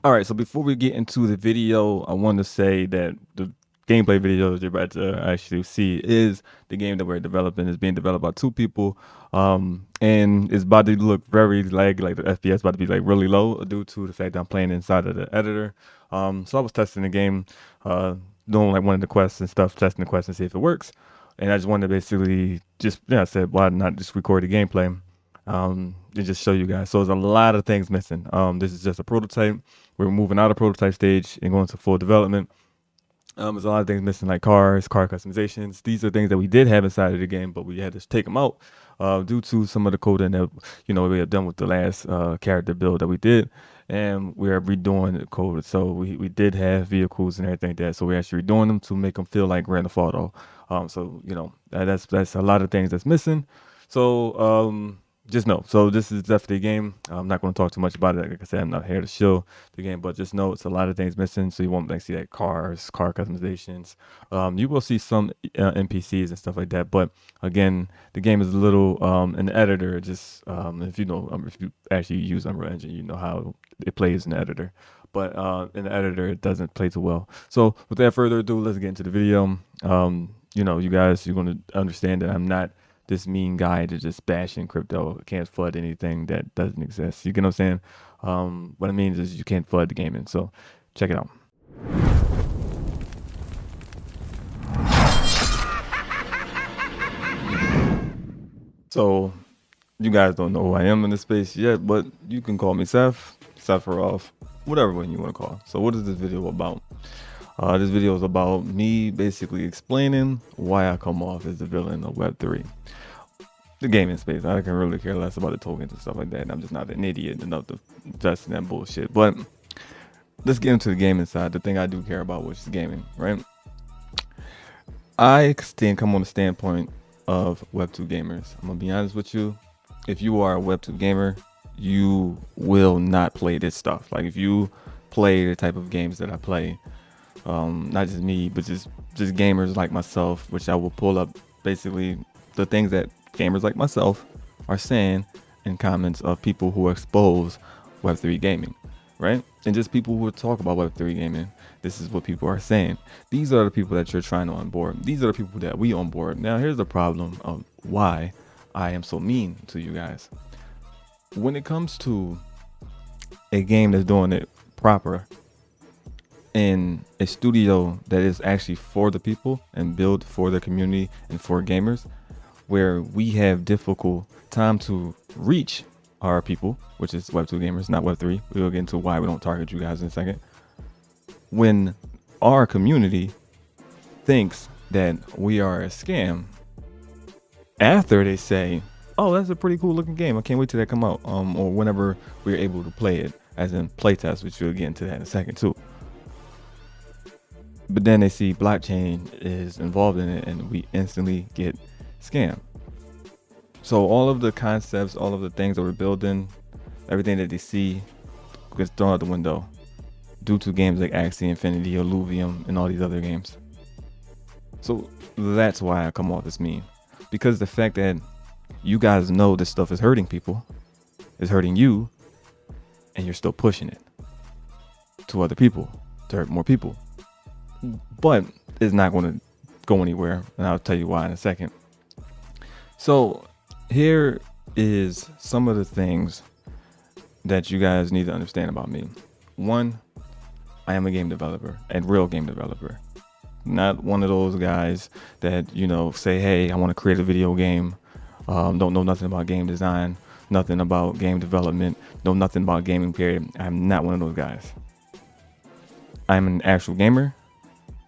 All right, so before we get into the video, I want to say that the gameplay video that you're about to actually see is the game that we're developing. Is being developed by two people, and it's about to look very like the FPS about to be like really low due to the fact that I'm playing inside of the editor. So I was testing the game, doing like one of the quests and stuff, testing the quest and see if it works. And I just wanted to basically just I said why not just record the gameplay, and just show you guys. So there's a lot of things missing. This is just a prototype. We're moving out of prototype stage and going to full development. There's a lot of things missing, like cars, car customizations. These are things that we did have inside of the game, but we had to take them out due to some of the coding that we have done with the last character build that we did, and we are redoing the code. So we did have vehicles and everything like that. So we're actually redoing them to make them feel like Grand Theft Auto. So that's a lot of things that's missing. So just know. So this is definitely a game. I'm not going to talk too much about it. Like I said, I'm not here to show the game, but just know it's a lot of things missing. So you won't like see that car customizations. You will see some NPCs and stuff like that. But again, the game is a little an editor. Just if you actually use Unreal Engine, you know how it plays in the editor. But in the editor, it doesn't play too well. So without further ado, let's get into the video. You guys, you're going to understand that I'm not this mean guy to just bashing crypto. Can't FUD anything that doesn't exist. You get what I'm saying? What it means is you can't FUD the gaming. So check it out. So you guys don't know who I am in this space yet, but you can call me Seth, Sephiroth, whatever one you want to call. So what is this video about? This video is about me basically explaining why I come off as the villain of Web3. The gaming space. I can really care less about the tokens and stuff like that. And I'm just not an idiot enough to invest in that bullshit. But let's get into the gaming side. The thing I do care about, which is gaming, right? I come on the standpoint of Web2 gamers. I'm gonna be honest with you. If you are a Web2 gamer, you will not play this stuff. Like if you play the type of games that I play, not just me, but just gamers like myself, which I will pull up basically the things that gamers like myself are saying in comments of people who expose Web3 gaming, right? And just people who talk about Web3 gaming. This is what people are saying. These are the people that you're trying to onboard. These are the people that we onboard. Now, here's the problem of why I am so mean to you guys. When it comes to a game that's doing it proper in a studio that is actually for the people and built for the community and for gamers, where we have difficult time to reach our people, which is Web2 gamers, not Web3. We'll get into why we don't target you guys in a second. When our community thinks that we are a scam, after they say, oh, that's a pretty cool looking game, I can't wait till that come out, or whenever we're able to play it, as in playtest, which we'll get into that in a second too. But then they see blockchain is involved in it and we instantly get scam. So all of the concepts, all of the things that we're building, everything that they see gets thrown out the window due to games like Axie Infinity, Illuvium, and all these other games. So that's why I come off as mean. Because the fact that you guys know this stuff is hurting people, is hurting you, and you're still pushing it to other people, to hurt more people. But it's not going to go anywhere, and I'll tell you why in a second. So here is some of the things that you guys need to understand about me. One, I am a game developer, a real game developer. Not one of those guys that, say, hey, I want to create a video game. Don't know nothing about game design, nothing about game development, know nothing about gaming, period. I'm not one of those guys. I'm an actual gamer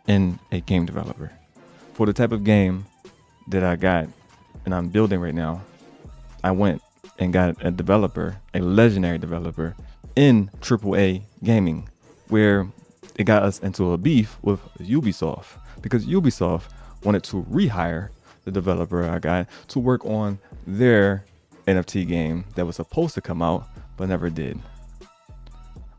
and a game developer. For the type of game that I got and I'm building right now, I went and got a developer, a legendary developer in AAA gaming, where it got us into a beef with Ubisoft because Ubisoft wanted to rehire the developer I got to work on their NFT game that was supposed to come out but never did.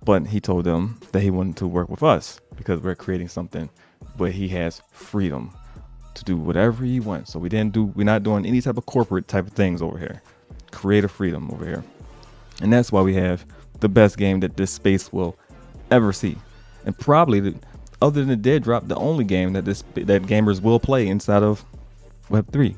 But he told them that he wanted to work with us because we're creating something, but he has freedom to do whatever he wants. So we're not doing any type of corporate type of things over here. Creative freedom over here. And that's why we have the best game that this space will ever see. And probably, other than Dead Drop, the only game that gamers will play inside of Web3.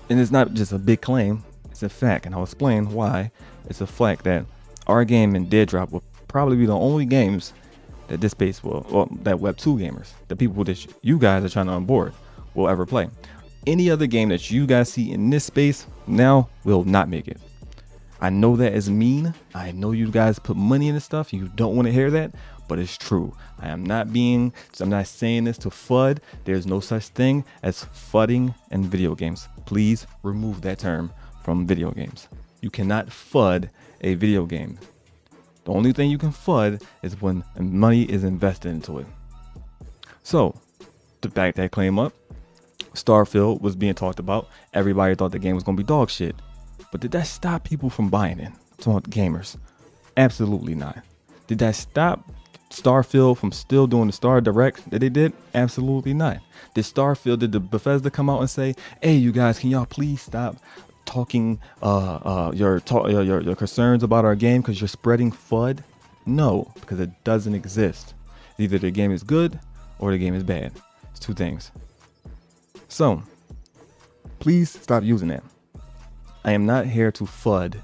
And it's not just a big claim, it's a fact. And I'll explain why it's a fact that our game and Dead Drop will probably be the only games that this space will, or that Web2 gamers, the people that you guys are trying to onboard, will ever play. Any other game that you guys see in this space now will not make it. I know that is mean. I know you guys put money in this stuff. You don't want to hear that, but it's true. I'm not saying this to FUD. There's no such thing as FUDding in video games. Please remove that term from video games. You cannot FUD a video game. The only thing you can FUD is when money is invested into it. So, to back that claim up, Starfield was being talked about. Everybody thought the game was going to be dog shit. But did that stop people from buying it? I'm talking about gamers. Absolutely not. Did that stop Starfield from still doing the Star Direct that they did? Absolutely not. Did the Bethesda come out and say, hey, you guys, can y'all please stop talking your concerns about our game because you're spreading FUD? No, because it doesn't exist. Either the game is good or the game is bad. It's two things. So please stop using that. I am not here to FUD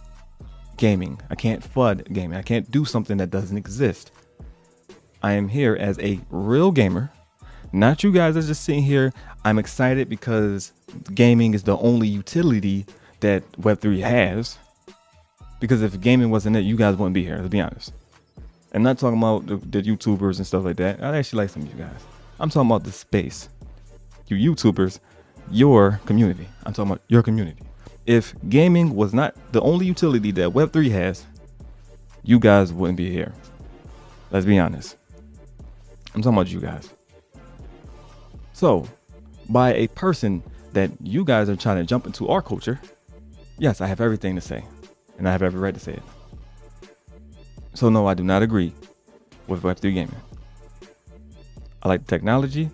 gaming. I can't FUD gaming. I can't do something that doesn't exist. I am here as a real gamer, not you guys that's just sitting here. I'm excited because gaming is the only utility that Web3 has. Because if gaming wasn't it, you guys wouldn't be here, to be honest. I'm not talking about the YouTubers and stuff like that. I actually like some of you guys. I'm talking about the space. You YouTubers, your community. I'm talking about your community. If gaming was not the only utility that Web3 has, you guys wouldn't be here. Let's be honest. I'm talking about you guys. So, by a person that you guys are trying to jump into our culture, yes, I have everything to say. And I have every right to say it. So no, I do not agree with Web3 gaming. I like the technology.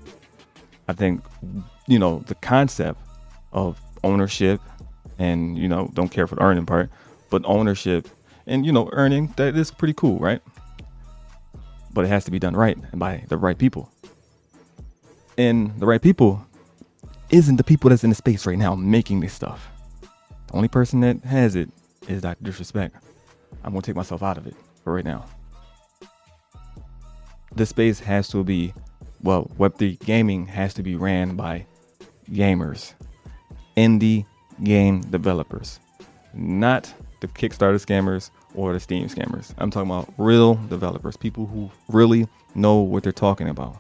I think, the concept of ownership and, don't care for the earning part, but ownership and, earning, that is pretty cool, right? But it has to be done right and by the right people. And the right people isn't the people that's in the space right now making this stuff. The only person that has it is Dr. Disrespect. I'm going to take myself out of it for right now. This space has to be, Web3 gaming has to be ran by gamers, indie game developers, not the Kickstarter scammers or the Steam scammers. I'm talking about real developers, people who really know what they're talking about.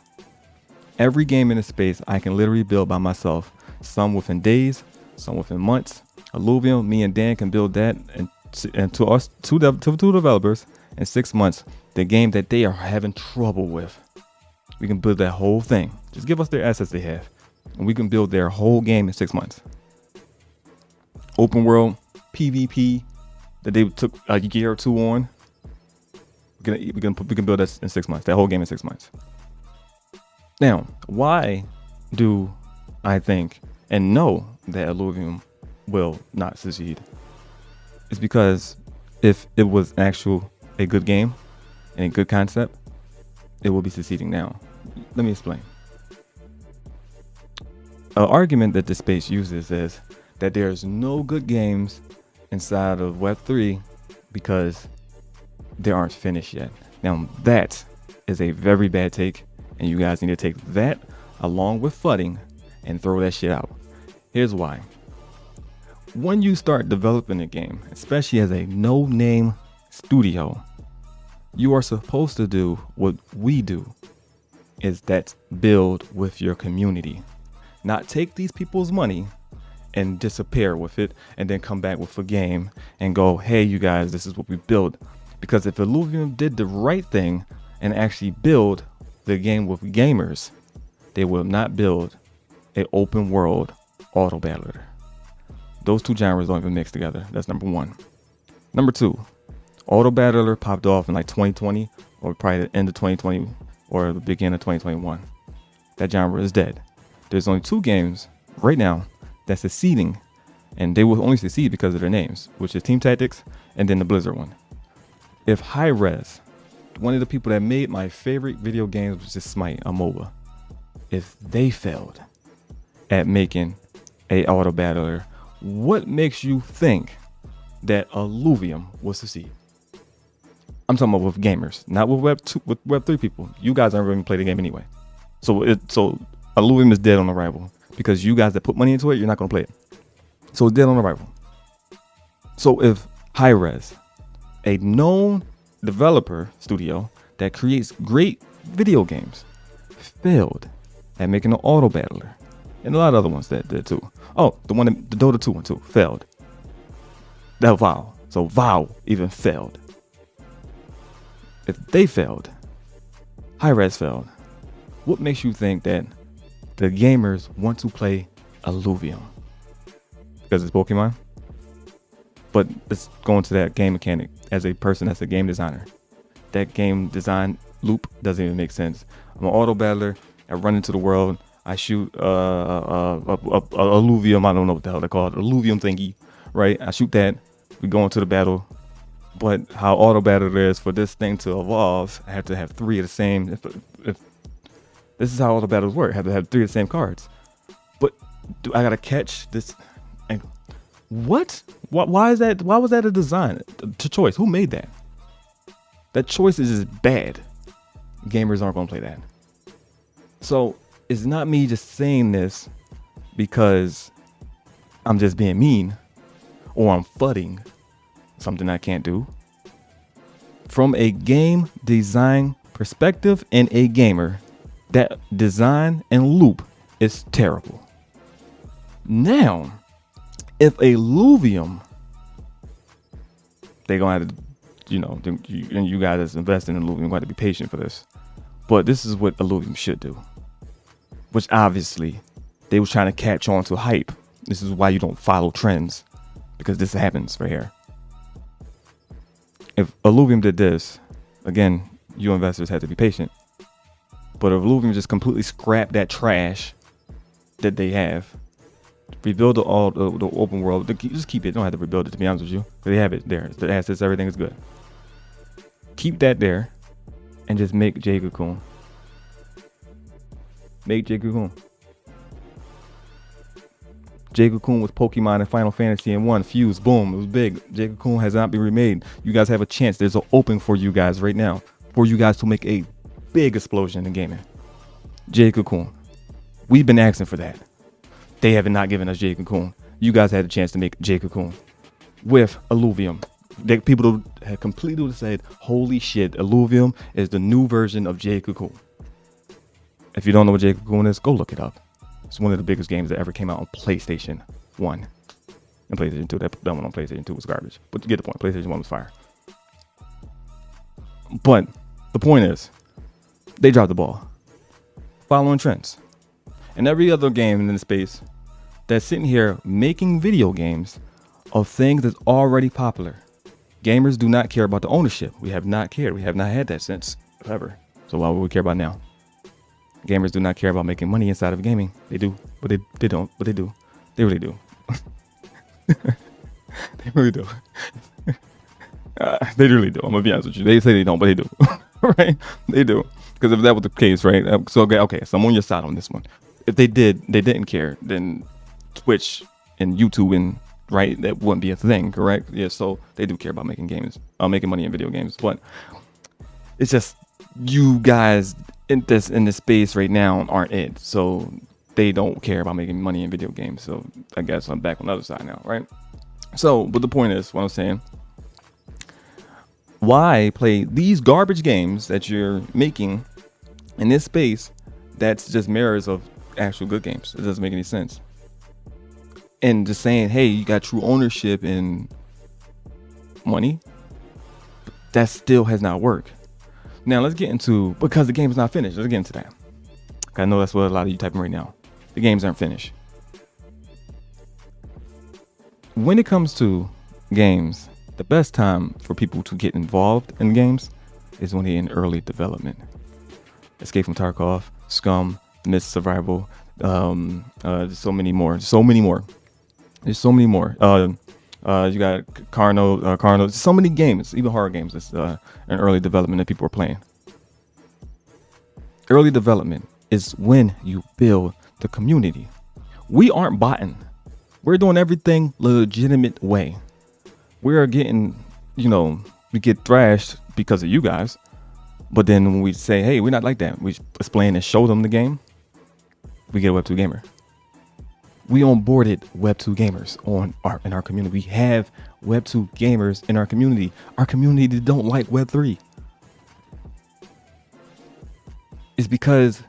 Every game in the space I can literally build by myself, some within days, some within months. Alluvium, me and Dan can build that, and to us, two developers in 6 months, the game that they are having trouble with. We can build that whole thing. Just give us their assets they have, and we can build their whole game in 6 months. Open world PvP that they took a year or two on. We can build that in 6 months. That whole game in 6 months. Now, why do I think and know that Alluvium will not succeed? It's because if it was a good game and a good concept, it will be succeeding now. Let me explain. An argument that this space uses is that there's no good games inside of Web3 because they aren't finished yet. Now that is a very bad take, and you guys need to take that along with flooding and throw that shit out. Here's why. When you start developing a game, especially as a no-name studio, you are supposed to do what we do, is that build with your community. Not take these people's money and disappear with it and then come back with a game and go, hey, you guys, this is what we built. Because if Alluvium did the right thing and actually build the game with gamers, they will not build an open world auto battler. Those two genres don't even mix together. That's number one. Number two, auto battler popped off in like 2020 or probably the end of 2020 or the beginning of 2021. That genre is dead. There's only two games right now that's succeeding, and they will only succeed because of their names, which is Team Tactics and then the Blizzard one. If Hi-Rez one of the people that made my favorite video games, was just Smite, a MOBA. If they failed at making a auto battler, what makes you think that Illuvium will succeed? I'm talking about with gamers, not with Web3 people. You guys aren't going to play the game anyway. So Illuvium is dead on arrival because you guys that put money into it, you're not going to play it. So it's dead on arrival. So if Hi-Rez, a known developer studio that creates great video games, failed at making an auto battler, and a lot of other ones that did too. Oh, the Dota 2 one too failed. That VoW. So VoW even failed. If they failed, Hi-Rez failed, what makes you think that the gamers want to play Illuvium? Because it's Pokemon? But let's go into that game mechanic. As a person that's a game designer, that game design loop doesn't even make sense. I'm an auto battler. I run into the world. I shoot Illuvium. I don't know what the hell they're called. Illuvium thingy, right? I shoot that. We go into the battle. But how auto battle is for this thing to evolve, I have to have 3 of the same. If this is how auto battles work, I have to have 3 of the same cards. But do I gotta catch this? And what? Why is that? Why was that a design choice? Who made that? That choice is just bad. Gamers aren't gonna play that. So it's not me just saying this because I'm just being mean or I'm fudding something I can't do. From a game design perspective and a gamer, that design and loop is terrible. Now, if Illuvium, they're gonna have to, you guys that's investing in Illuvium, got to be patient for this. But this is what Illuvium should do, which obviously they was trying to catch on to hype. This is why you don't follow trends, because this happens right here. If Illuvium did this, again, you investors have to be patient. But if Illuvium just completely scrap that trash that they have, rebuild the open world, just keep it. You don't have to rebuild it, to be honest with you. They have it there. The assets, everything is good. Keep that there and just make Jade Cocoon. Make Jade Cocoon. Jade Cocoon was Pokemon and Final Fantasy in one. Fused, boom, it was big. Jade Cocoon has not been remade. You guys have a chance. There's an open for you guys right now for you guys to make a big explosion in gaming. Jade Cocoon. We've been asking for that. They have not given us Jade Cocoon. You guys had a chance to make Jade Cocoon with Illuvium. People have completely said, holy shit, Illuvium is the new version of Jade Cocoon. If you don't know what Jade Cocoon is, go look it up. It's one of the biggest games that ever came out on PlayStation 1 and PlayStation 2. That one on PlayStation 2 was garbage. But you get the point. PlayStation 1 was fire. But the point is, they dropped the ball. Following trends. And every other game in the space that's sitting here making video games of things that's already popular. Gamers do not care about the ownership. We have not cared. We have not had that since ever. So why would we care about now? Gamers do not care about making money inside of gaming. They do, but they don't, but they do. They really do. They really do. They really do. I'm gonna be honest with you. They say they don't, but they do. Right? They do. Because if that was the case, right? So okay, so I'm on your side on this one. If they didn't care, then Twitch and YouTube and right, that wouldn't be a thing, correct? Yeah. So they do care about making games, making money in video games, but it's just you guys in this space right now aren't it. So they don't care about making money in video games. So I guess I'm back on the other side now, right? So, but the point is, what I'm saying, why play these garbage games that you're making in this space that's just mirrors of actual good games? It doesn't make any sense. And just saying, hey, you got true ownership in money, that still has not worked. Now let's get into, because the game is not finished. Let's get into that. I know that's what a lot of you typing right now. The games aren't finished. When it comes to games, the best time for people to get involved in games is when they're in early development. Escape from Tarkov, Scum, Myth Survival, there's so many more. There's so many more. You got Carno. So many games, even horror games, that's in early development that people are playing. Early development is when you build the community. We aren't botting. We're doing everything the legitimate way. We're getting, we get thrashed because of you guys. But then when we say, hey, we're not like that, we explain and show them the game, we get a Web2 gamer. We onboarded Web2 gamers in our community. We have Web2 gamers in our community. Our community don't like Web3. It's because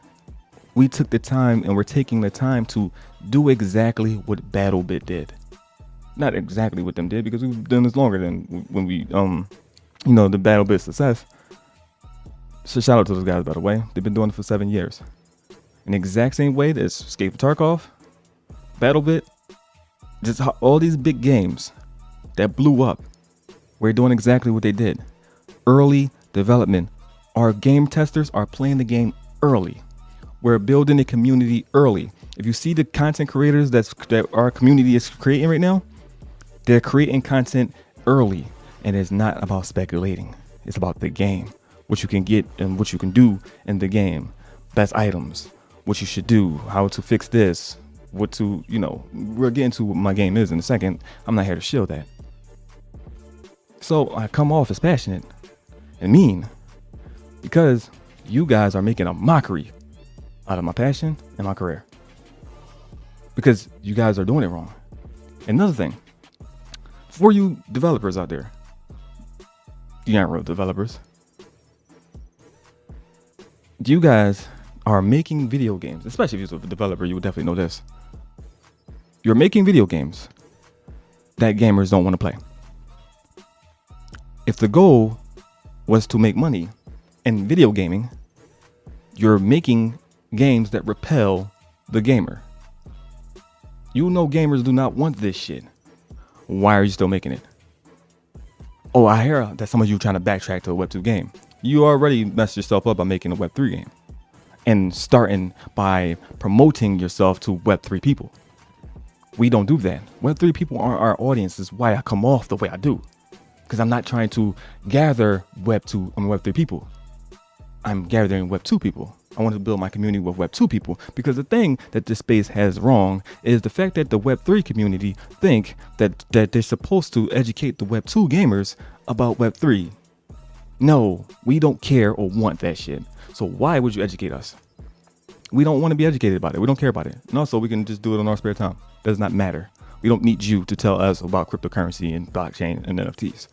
we took the time and we're taking the time to do exactly what BattleBit did. Not exactly what them did, because we've done this longer than when we, the BattleBit success. So shout out to those guys, by the way. They've been doing it for 7 years. In the exact same way that Escape from Tarkov, BattleBit, just all these big games that blew up, we're doing exactly what they did. Early development. Our game testers are playing the game early. We're building a community early. If you see the content creators that our community is creating right now, they're creating content early, and it's not about speculating. It's about the game, what you can get and what you can do in the game, best items, what you should do, how to fix this, what to, we're getting to what my game is in a second. I'm not here to shield that. So I come off as passionate and mean because you guys are making a mockery out of my passion and my career, because you guys are doing it wrong. Another thing, for you developers out there, you aren't real developers. You guys are making video games, especially if you're a developer, you would definitely know this. You're making video games that gamers don't want to play. If the goal was to make money in video gaming, you're making games that repel the gamer. Gamers do not want this shit. Why are you still making it? Oh, I hear that some of you trying to backtrack to a Web2 game. You already messed yourself up by making a Web3 game and starting by promoting yourself to Web3 people. We don't do that. Web3 people aren't our audience. Is why I come off the way I do, because I'm not trying to gather Web3 people. I'm gathering Web2 people. I want to build my community with Web2 people, because the thing that this space has wrong is the fact that the Web3 community think that they're supposed to educate the Web2 gamers about Web3. No, we don't care or want that shit. So why would you educate us? We don't want to be educated about it. We don't care about it. And also, we can just do it in our spare time. Does not matter. We don't need you to tell us about cryptocurrency and blockchain and NFTs.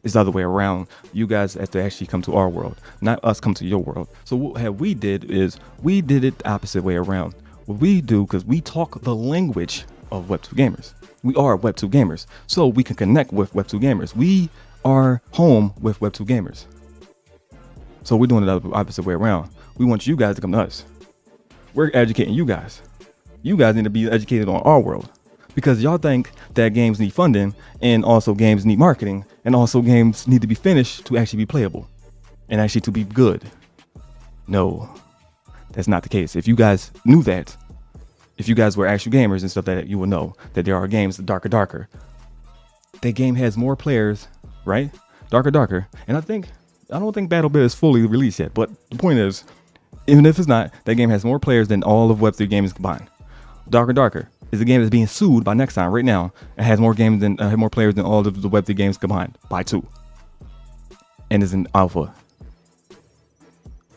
It's the other way around. You guys have to actually come to our world, not us come to your world. So what we did it the opposite way around. What we do, because we talk the language of Web2 gamers. We are Web2 gamers, so we can connect with Web2 gamers. We are home with Web2 gamers. So we're doing it the opposite way around. We want you guys to come to us. We're educating you guys. You guys need to be educated on our world, because y'all think that games need funding, and also games need marketing, and also games need to be finished to actually be playable and actually to be good. No, that's not the case. If you guys knew that, if you guys were actual gamers and stuff, that you would know that there are games darker. That game has more players, right? Darker. And I don't think BattleBit is fully released yet, but the point is, even if it's not, that game has more players than all of Web3 games combined. Darker is a game that's being sued by Nexon right now. It has more more players than all of the Web3 games combined by 2, and is in alpha.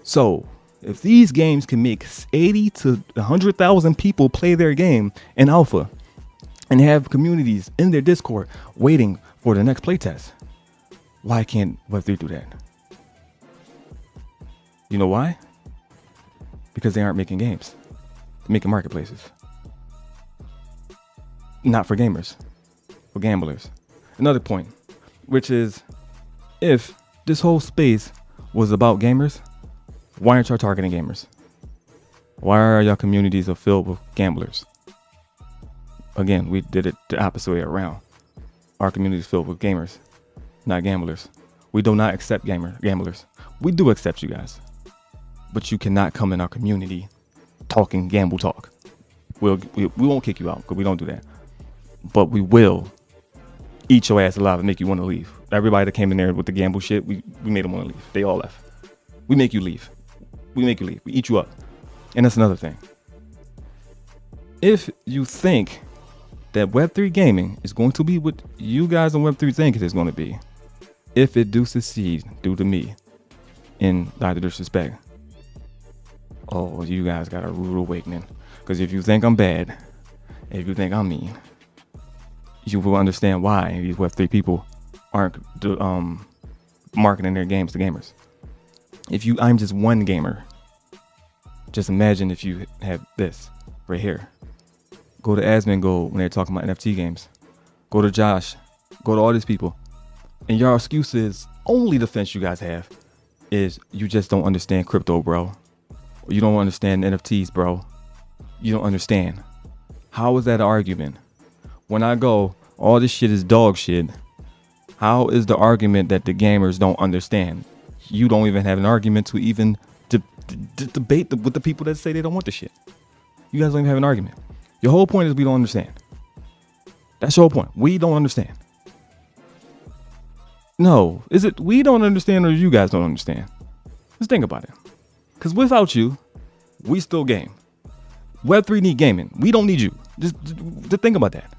So if these games can make 80 to 100,000 people play their game in alpha and have communities in their Discord waiting for the next playtest, why can't Web3 do that? You know why? Because they aren't making games. They're making marketplaces. Not for gamers, for gamblers. Another point, which is, if this whole space was about gamers, why aren't y'all targeting gamers? Why are y'all communities filled with gamblers? Again, we did it the opposite way around. Our community is filled with gamers, not gamblers. We do not accept gamblers. We do accept you guys, but you cannot come in our community talking gamble talk. We won't kick you out, because we don't do that. But we will eat your ass alive and make you want to leave. Everybody that came in there with the gamble shit, we made them want to leave. They all left. We make you leave. We make you leave. We eat you up. And that's another thing. If you think that Web3 gaming is going to be what you guys on Web3 think it is going to be, if it do succeed due to me in Dr. Disrespect, oh, you guys got a rude awakening. Because if you think I'm bad, if you think I'm mean, you will understand why these Web3 people aren't marketing their games to gamers. I'm just one gamer. Just imagine if you have this right here. Go to Asmongold when they're talking about NFT games. Go to Josh. Go to all these people. And your excuse is, only defense you guys have is you just don't understand crypto, bro. You don't understand NFTs, bro. You don't understand. How is that an argument? When I go, all this shit is dog shit. How is the argument that the gamers don't understand? You don't even have an argument to even debate with the people that say they don't want the shit. You guys don't even have an argument. Your whole point is we don't understand. That's your whole point. We don't understand. No, is it we don't understand or you guys don't understand? Let's think about it. Because without you, we still game. Web3 need gaming. We don't need you. Just think about that.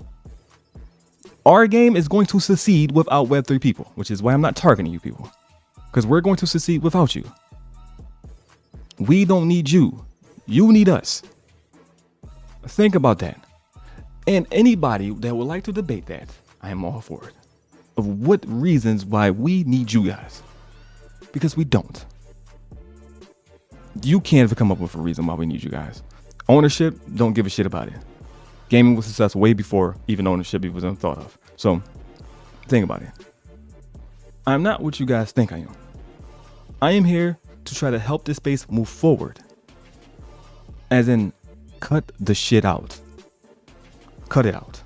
Our game is going to succeed without Web3 people, which is why I'm not targeting you people. Because we're going to succeed without you. We don't need you. You need us. Think about that. And anybody that would like to debate that, I am all for it. Of what reasons why we need you guys. Because we don't. You can't come up with a reason why we need you guys. Ownership, don't give a shit about it. Gaming was successful way before even ownership was even thought of. So, think about it. I'm not what you guys think I am. I am here to try to help this space move forward. As in, cut the shit out. Cut it out.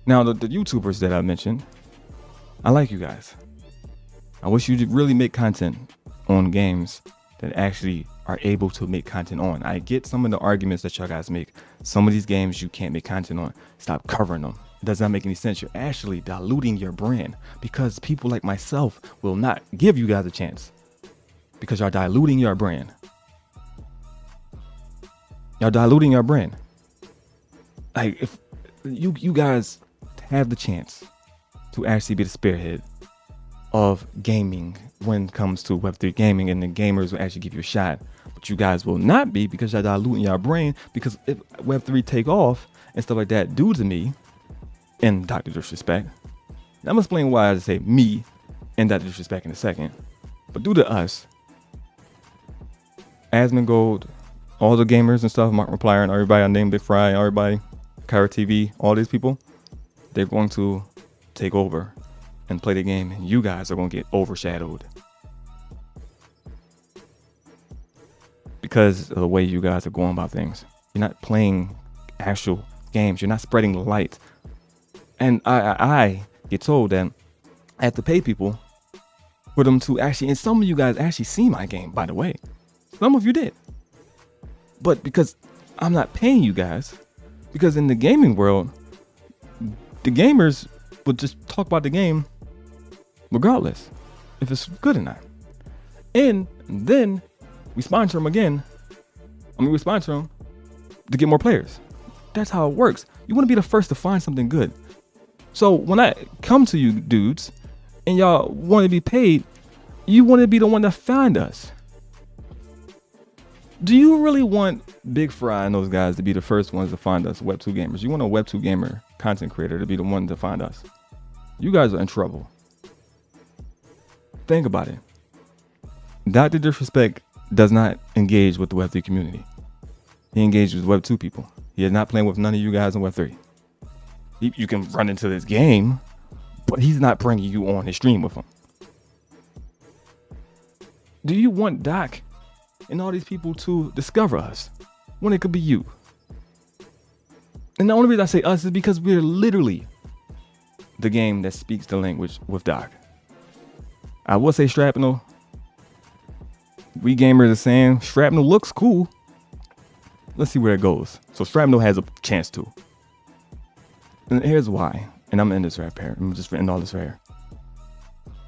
Now, the YouTubers that I mentioned, I like you guys. I wish you'd really make content on games that actually are able to make content on. I get some of the arguments that y'all guys make. Some of these games you can't make content on. Stop covering them. It does not make any sense. You're actually diluting your brand because people like myself will not give you guys a chance because you're diluting your brand. You're diluting your brand. Like if you guys have the chance to actually be the spearhead of gaming when it comes to Web3 gaming, and the gamers will actually give you a shot, but you guys will not be because you're diluting your brain. Because if Web3 take off and stuff like that due to me and Dr. Disrespect, I'm gonna explain why I say me and Dr. Disrespect in a second, but due to us, Asmongold, all the gamers and stuff, Mark Replier and everybody I named, Big Fry, everybody, Kyra TV, all these people, they're going to take over and play the game, and you guys are going to get overshadowed because of the way you guys are going about things. You're not playing actual games. You're not spreading the light. And I get told that I have to pay people for them to actually, and some of you guys actually see my game, by the way. Some of you did. But because I'm not paying you guys, because in the gaming world, the gamers would just talk about the game regardless if it's good or not. And then we sponsor them again. We sponsor them to get more players. That's how it works. You want to be the first to find something good. So when I come to you dudes and y'all want to be paid, you want to be the one to find us. Do you really want Big Fry and those guys to be the first ones to find us, Web2 gamers? You want a Web2 gamer content creator to be the one to find us? You guys are in trouble. Think about it. Dr. Disrespect does not engage with the Web3 community. He engages with Web2 people. He is not playing with none of you guys in Web3. You can run into this game, but he's not bringing you on his stream with him. Do you want Doc and all these people to discover us when it could be you? And the only reason I say us is because we're literally the game that speaks the language with Doc. I will say Shrapnel. We gamers are saying Shrapnel looks cool. Let's see where it goes. So Shrapnel has a chance to. And here's why. And I'm in this right here. I'm just writing all this right here.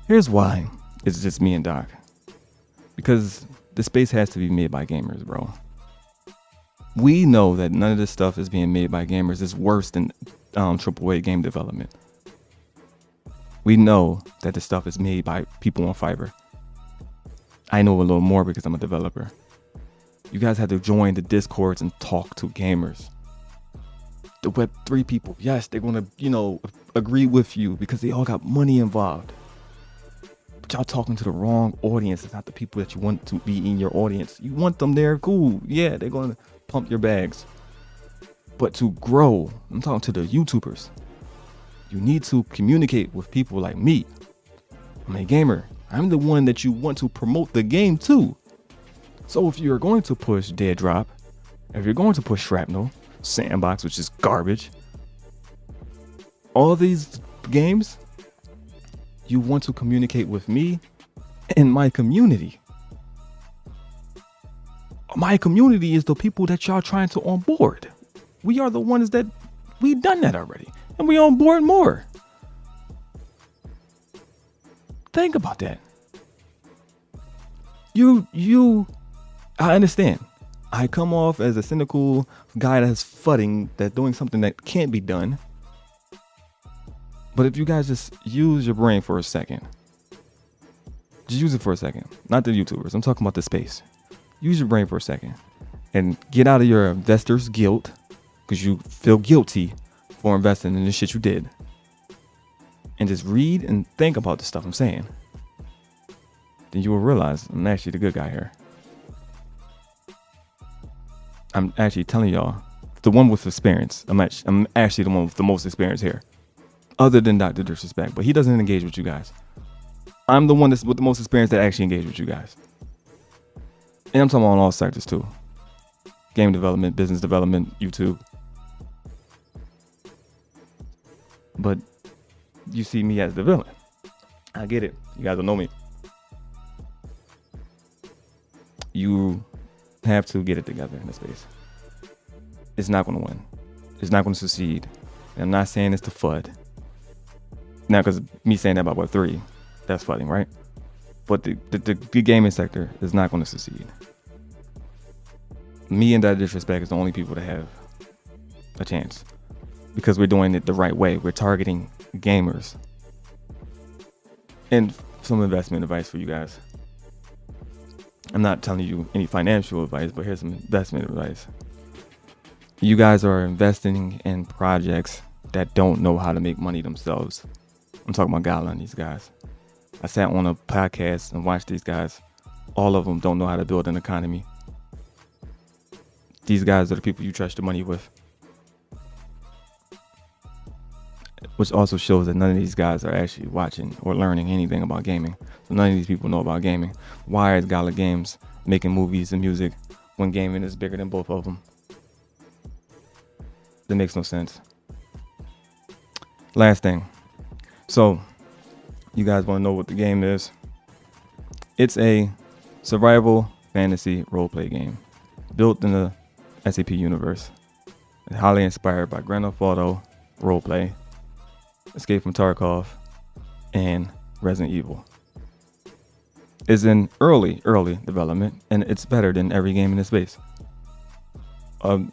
Here's why it's just me and Doc. Because the space has to be made by gamers, bro. We know that none of this stuff is being made by gamers. It's worse than AAA game development. We know that this stuff is made by people on Fiverr. I know a little more because I'm a developer. You guys have to join the Discords and talk to gamers. The Web3 people, yes, they're gonna, agree with you because they all got money involved. But y'all talking to the wrong audience. It's not the people that you want to be in your audience. You want them there, cool. Yeah, they're gonna pump your bags. But to grow, I'm talking to the YouTubers. You need to communicate with people like me. I'm a gamer. I'm the one that you want to promote the game to. So if you're going to push Dead Drop, if you're going to push Shrapnel, Sandbox, which is garbage, all these games, you want to communicate with me and my community. My community is the people that y'all trying to onboard. We are the ones that we done that already, and we onboard more. Think about that. I understand. I come off as a cynical guy that's fudding, that doing something that can't be done. But if you guys just use your brain for a second, just use it for a second. Not the YouTubers. I'm talking about the space. Use your brain for a second and get out of your investor's guilt, because you feel guilty for investing in the shit you did. And just read and think about the stuff I'm saying. Then you will realize I'm actually the good guy here. I'm actually telling y'all, the one with experience. I'm actually the one with the most experience here, other than Dr. Disrespect, but he doesn't engage with you guys. I'm the one that's with the most experience that actually engage with you guys. And I'm talking about all sectors too. Game development, business development, YouTube. But you see me as the villain. I get it. You guys don't know me. You have to get it together in this space. It's not going to win. It's not going to succeed. And I'm not saying it's the FUD. Now, because me saying that about Web3, that's fudding, right? But the gaming sector is not going to succeed. Me and That Disrespect is the only people that have a chance, because we're doing it the right way. We're targeting gamers. And some investment advice for you guys. I'm not telling you any financial advice, but here's some investment advice. You guys are investing in projects that don't know how to make money themselves. I'm talking about Gala and these guys. I sat on a podcast and watched these guys. All of them don't know how to build an economy. These guys are the people you trust your money with. Which also shows that none of these guys are actually watching or learning anything about gaming. So none of these people know about gaming. Why is Gala Games making movies and music when gaming is bigger than both of them? That makes no sense. Last thing. So, you guys want to know what the game is? It's a survival fantasy roleplay game built in the SAP universe. It's highly inspired by Grand Theft Auto roleplay, Escape from Tarkov, and Resident Evil. It's in early development, and it's better than every game in this space.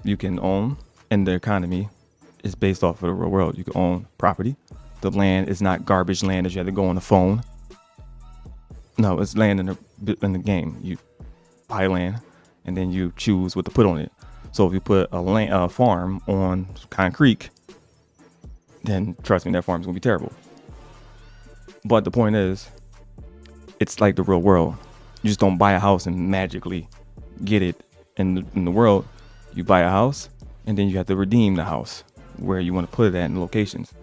You can own, and the economy is based off of the real world. You can own property. The land is not garbage land that you have to go on the phone. No, it's land in the game. You buy land, and then you choose what to put on it. So if you put a farm on concrete, then trust me, that farm's gonna be terrible. But the point is, it's like the real world. You just don't buy a house and magically get it in the world. You buy a house, and then you have to redeem the house where you want to put it at in locations.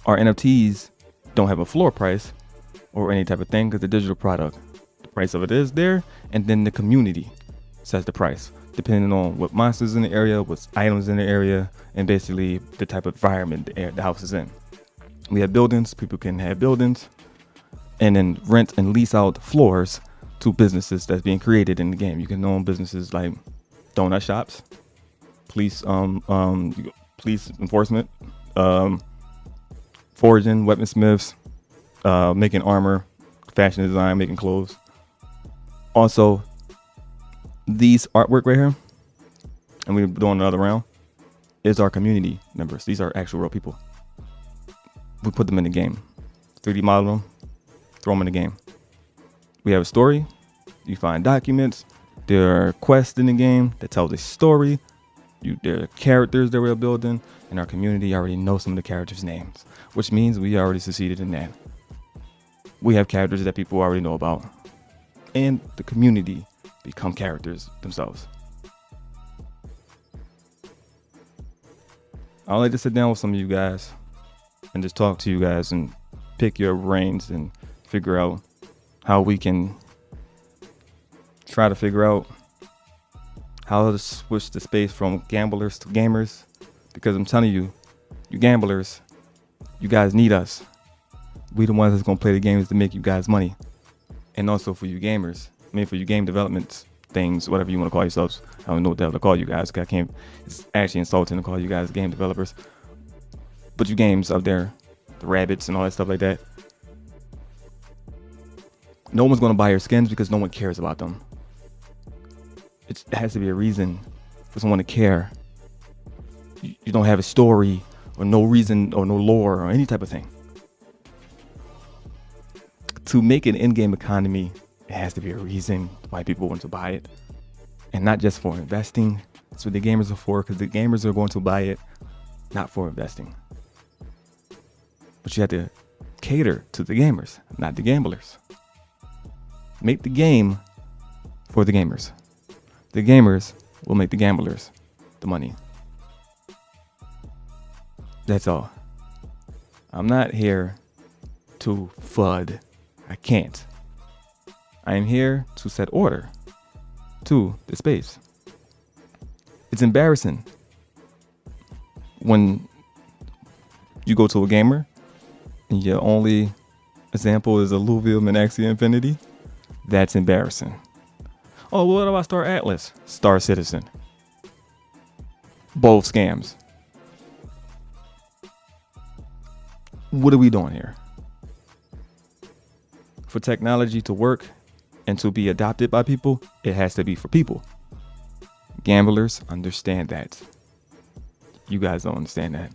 Our NFTs don't have a floor price or any type of thing because the digital product, the price of it is there, and then the community sets the price depending on what monsters in the area, what items in the area, and basically the type of environment the house is in. We have buildings, people can have buildings, and then rent and lease out floors to businesses that's being created in the game. You can own businesses like donut shops, police enforcement, forging, weaponsmiths, making armor, fashion design, making clothes. Also, these artwork right here, and we're doing another round, is our community members. These are actual real people. We put them in the game, 3D model them, throw them in the game. We have a story. You find documents. There are quests in the game that tell the story. There are characters that we're building. In our community, already know some of the characters' names, which means we already succeeded in that. We have characters that people already know about, and the community become characters themselves. I like to sit down with some of you guys and just talk to you guys and pick your brains and figure out how we can try to figure out how to switch the space from gamblers to gamers. Because I'm telling you, you gamblers, you guys need us. We the ones that's gonna play the games to make you guys money. And also for you gamers, for you game development things, whatever you want to call yourselves. I don't know what the hell to call you guys. It's actually insulting to call you guys game developers. But you games out there, the rabbits and all that stuff like that. No one's gonna buy your skins because no one cares about them. It has to be a reason for someone to care. You don't have a story or no reason or no lore or any type of thing. To make an in-game economy, it has to be a reason why people want to buy it. And not just for investing. That's what the gamers are for, because the gamers are going to buy it not for investing. But you have to cater to the gamers, not the gamblers. Make the game for the gamers. The gamers will make the gamblers the money. That's all. I'm not here to FUD. I can't. I am here to set order to the space. It's embarrassing when you go to a gamer and your only example is a Louisville Axie Infinity. That's embarrassing. Oh, what about Star Atlas? Star Citizen. Both scams. What are we doing here? For technology to work and to be adopted by people, it has to be for people. Gamblers understand that. You guys don't understand that.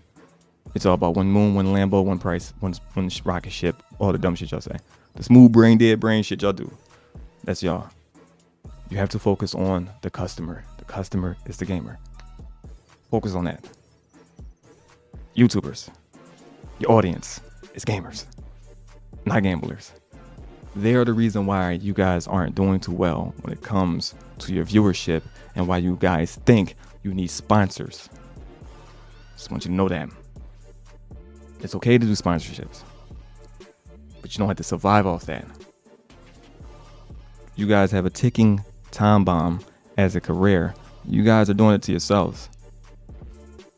It's all about one moon, one Lambo, one price, one rocket ship, all the dumb shit y'all say. The smooth brain, dead brain shit y'all do. That's y'all. You have to focus on the customer. The customer is the gamer. Focus on that. YouTubers, your audience is gamers, not gamblers. They are the reason why you guys aren't doing too well when it comes to your viewership and why you guys think you need sponsors. Just want you to know that. It's okay to do sponsorships, but you don't have to survive off that. You guys have a ticking time bomb as a career. You guys are doing it to yourselves.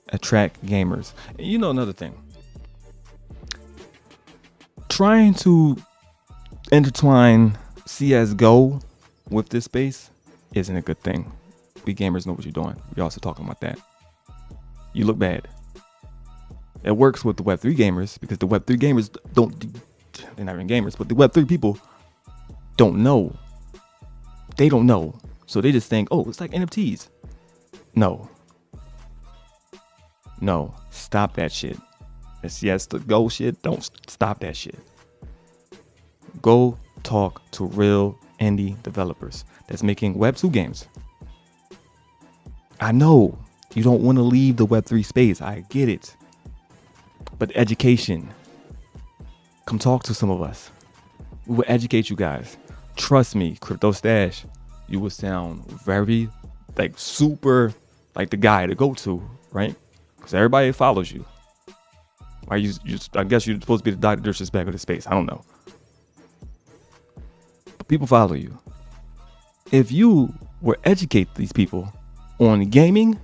Attract gamers. And you know another thing. Trying to intertwine CSGO with this space isn't a good thing. We gamers know what you're doing. We're also talking about that. You look bad. It works with the Web3 gamers because the Web3 gamers they're not even gamers, but the Web3 people don't know. They don't know. So they just think, oh, it's like NFTs. No. Stop that shit. Yes, the Go shit, don't stop that shit. Go talk to real indie developers that's making Web2 games. I know you don't want to leave the Web3 space. I get it. But education. Come talk to some of us. We will educate you guys. Trust me, Crypto Stash, you will sound very, super, the guy to go to, right? Because everybody follows you. I guess you're supposed to be the Dr. Disrespect of the space. I don't know. But people follow you. If you were educate these people on gaming,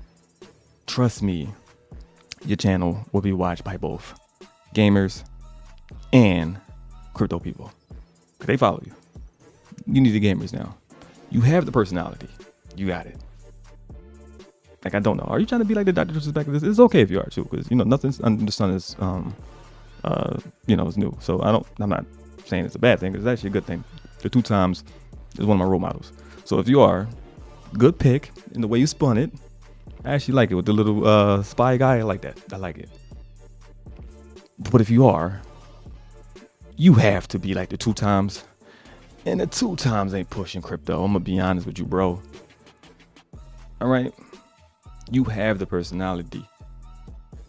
trust me, your channel will be watched by both gamers and crypto people. Because they follow you. You need the gamers now. You have the personality. You got it. I don't know. Are you trying to be like the Dr. Disrespect of this? It's okay if you are too, because nothing's under the sun is is new. So I'm not saying it's a bad thing. It's actually a good thing. The 2 times is one of my role models. So if you are, good pick in the way you spun it. I actually like it with the little spy guy. I like that. I like it. But if you are, you have to be like the 2 times. And the 2 times ain't pushing crypto. I'm gonna be honest with you, bro. All right, you have the personality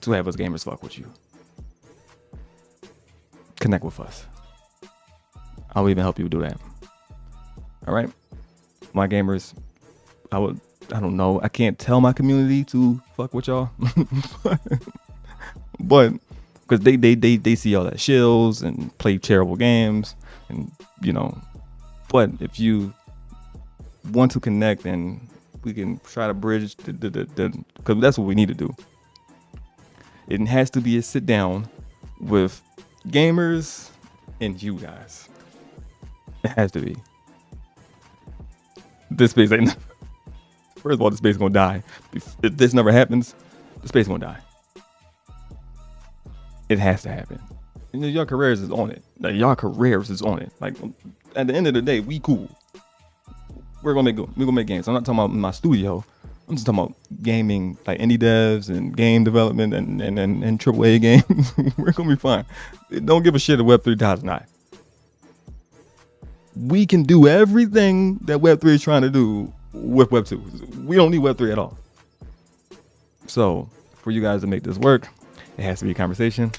to have us gamers fuck with you. Connect with us. I'll even help you do that. All right, my gamers. I don't know. I can't tell my community to fuck with y'all, but because they see all that shills and play terrible games, and But if you want to connect, and we can try to bridge because that's what we need to do. It has to be a sit down with gamers and you guys. It has to be. This space ain't. First of all, the space gonna die. If this never happens, the space gonna die. It has to happen. And your careers is on it. Like, y'all careers is on it. Like, at the end of the day, we cool. We're gonna make games. I'm not talking about my studio. I'm just talking about gaming, like indie devs and game development and AAA games. We're gonna be fine. Don't give a shit if Web3 does not. We can do everything that Web3 is trying to do with Web2. We don't need Web3 at all. So for you guys to make this work, it has to be a conversation,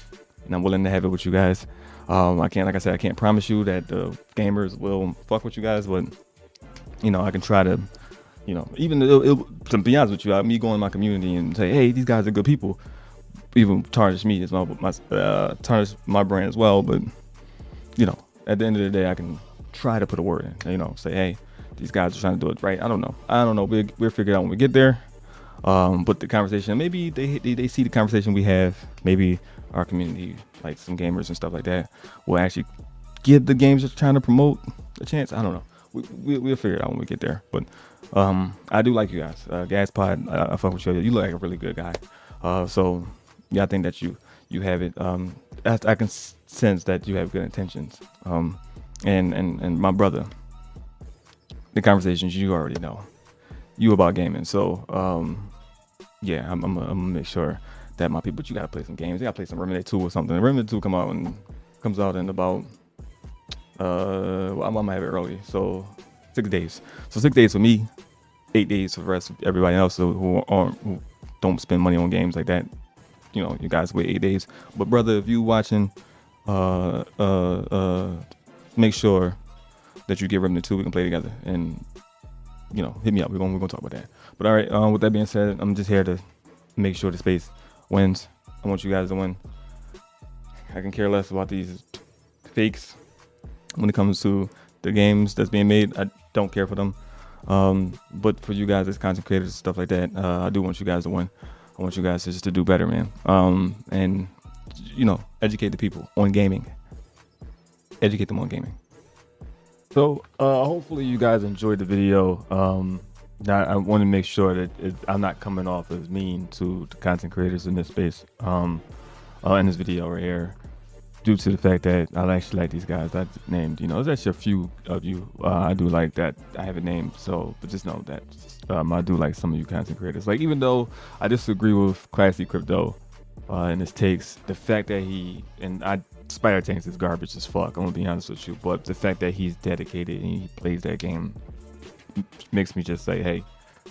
and I'm willing to have it with you guys. I can't promise you that the gamers will fuck with you guys, but I can try to, even to be honest with you, me going in my community and say, hey, these guys are good people, even tarnish me as tarnish my brand as well. But at the end of the day, I can try to put a word in, say, hey, these guys are trying to do it right. I don't know. We'll figure it out when we get there. But the conversation, maybe they see the conversation we have. Maybe our community, like some gamers and stuff like that, will actually give the games they're trying to promote a chance. I don't know. We'll figure it out when we get there. But I do like you guys. Gaspod, I fuck with you. You look like a really good guy. So yeah, I think that you have it. I can sense that you have good intentions. And my brother, the conversations you already know. You about gaming. So yeah, I'm gonna make sure that my people. But you gotta play some games. They gotta play some Remnant 2 or something. Remnant 2 comes out in about I might have it early. So 6 days. So 6 days for me, 8 days for the rest of everybody else who don't spend money on games like that. You guys wait 8 days. But brother, if you watching, make sure that you get Remnant 2. We can play together, and hit me up. We're gonna talk about that. But all right, with that being said, I'm just here to make sure the space wins. I want you guys to win. I can care less about these fakes when it comes to the games that's being made. I don't care for them. But for you guys as content creators and stuff like that, I do want you guys to win. I want you guys just to do better, man. And educate the people on gaming. Educate them on gaming. So hopefully you guys enjoyed the video. I want to make sure that I'm not coming off as mean to the content creators in this space in this video right here, due to the fact that I actually like these guys I named. There's actually a few of you I do like that I haven't named. So, but just know that I do like some of you content creators. Like, even though I disagree with Classy Crypto and his takes, the fact that Spider Tanks is garbage as fuck. I'm gonna be honest with you, but the fact that he's dedicated and he plays that game makes me just say, hey,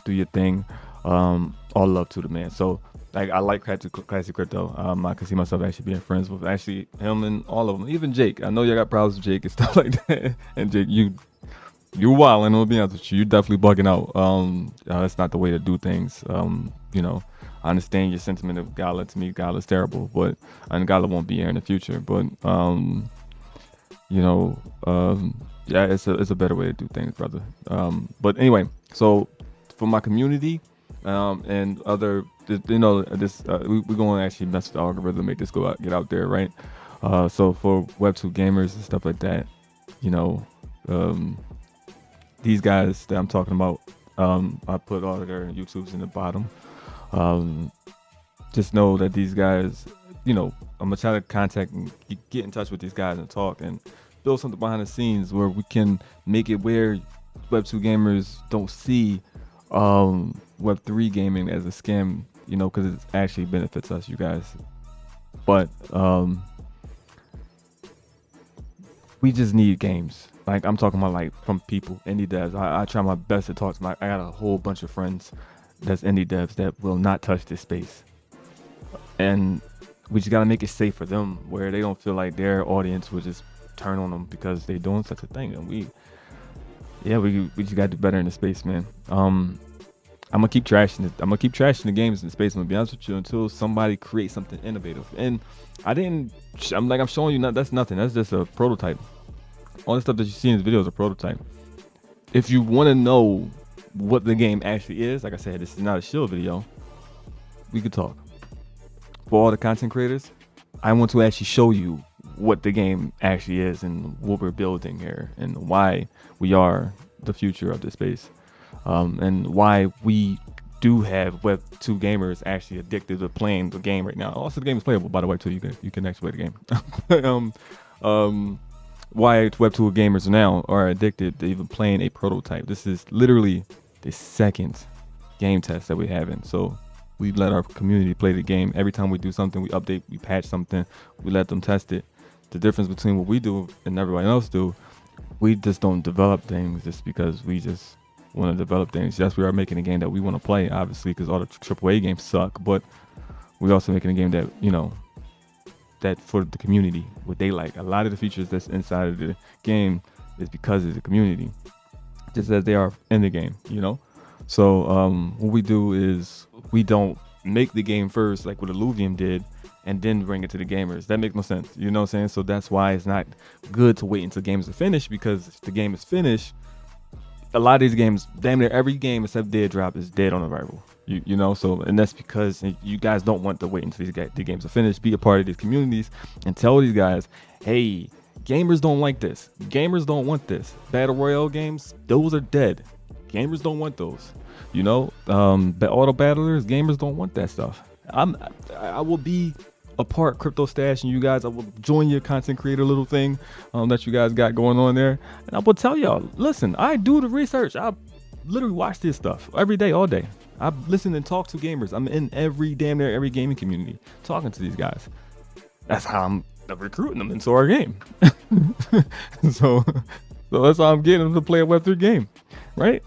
do your thing. All love to the man. So, like, I like Classic Crypto. I can see myself actually being friends with actually him and all of them, even Jake. I know y'all got problems with Jake and stuff like that. And Jake, you're wild. And I'll be honest with you, you're definitely bugging out. That's not the way to do things. I understand your sentiment of Gala. To me, Gala's terrible, and Gala won't be here in the future. But yeah, it's a better way to do things, brother. But anyway, so for my community and other, we're going to actually mess with the algorithm, make this get out there, right? So for Web2 gamers and stuff like that, these guys that I'm talking about, I put all of their YouTubes in the bottom. Just know that these guys, I'm gonna try to contact and get in touch with these guys and talk and build something behind the scenes where we can make it where Web2 gamers don't see Web3 gaming as a scam, because it actually benefits us, you guys. But we just need games. Like, I'm talking about, like, from people, indie devs. I try my best to talk to I got a whole bunch of friends that's indie devs that will not touch this space. And we just gotta make it safe for them, where they don't feel like their audience will just turn on them because they're doing such a thing. And we just gotta do better in the space, man. I'm gonna keep trashing it. I'm gonna keep trashing the games in the space. I'm gonna be honest with you until somebody creates something innovative. And I'm showing you, that's nothing. That's just a prototype. All the stuff that you see in this video is a prototype. If you want to know what the game actually is, like I said, this is not a shill video. We could talk. For all the content creators, I want to actually show you what the game actually is and what we're building here and why we are the future of this space, and why we do have Web2 gamers actually addicted to playing the game right now. Also, the game is playable, by the way, too. You can actually play the game. Why Web2 gamers now are addicted to even playing a prototype. This is literally the second game test that we're having. So we let our community play the game. Every time we do something, we update, we patch something, we let them test it. The difference between what we do and everybody else do, we just don't develop things just because we just want to develop things. Yes, we are making a game that we want to play, obviously, because all the AAA games suck, but we're also making a game that, that for the community, what they like. A lot of the features that's inside of the game is because of the community, just as they are in the game, So what we do is we don't make the game first, like what Illuvium did, and then bring it to the gamers. That makes no sense. You know what I'm saying? So that's why it's not good to wait until games are finished, because if the game is finished, a lot of these games, damn near every game except Dead Drop is dead on arrival. So, and that's because you guys don't want to wait until the games are finished. Be a part of these communities and tell these guys, hey, gamers don't like this. Gamers don't want this. Battle Royale games, those are dead. Gamers don't want those. Auto battlers, gamers don't want that stuff. I will be a part Crypto Stash, and you guys, I will join your content creator little thing that you guys got going on there, and I will tell y'all, listen, I do the research. I literally watch this stuff every day, all day. I listen and talk to gamers. I'm in damn near every gaming community talking to these guys. That's how I'm recruiting them into our game. so that's how I'm getting them to play a Web3 game, right?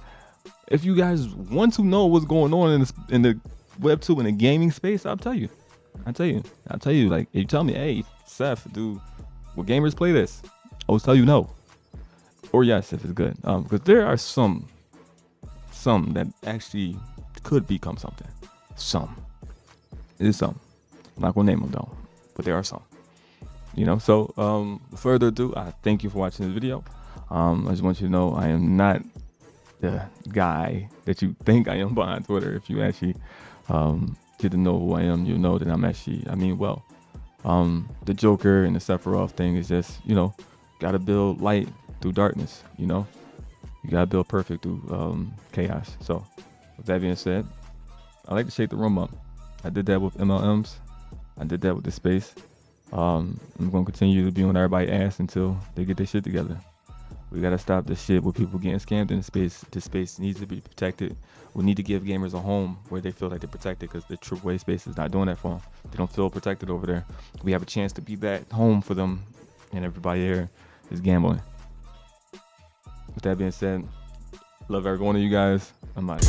If you guys want to know what's going on in the Web2 in the gaming space, I'll tell you. Like, if you tell me, hey, Seth, will gamers play this? I will tell you no, or yes if it's good. Because there are some that actually could become something. There's some. I'm not gonna name them though, but there are some. So further ado, I thank you for watching this video. I just want you to know I am not the guy that you think I am behind Twitter. If you actually get to know who I am, you know that the Joker and the Sephiroth thing is just, gotta build light through darkness, you gotta build perfect through chaos. So with that being said, I like to shake the room up. I did that with MLMs. I did that with the space. I'm gonna continue to be on everybody's ass until they get their shit together. We gotta stop this shit with people getting scammed in the space. This space needs to be protected. We need to give gamers a home where they feel like they're protected, because the AAA space is not doing that for them. They don't feel protected over there. We have a chance to be that home for them, and everybody here is gambling. With that being said, love every one of you guys. I'm out.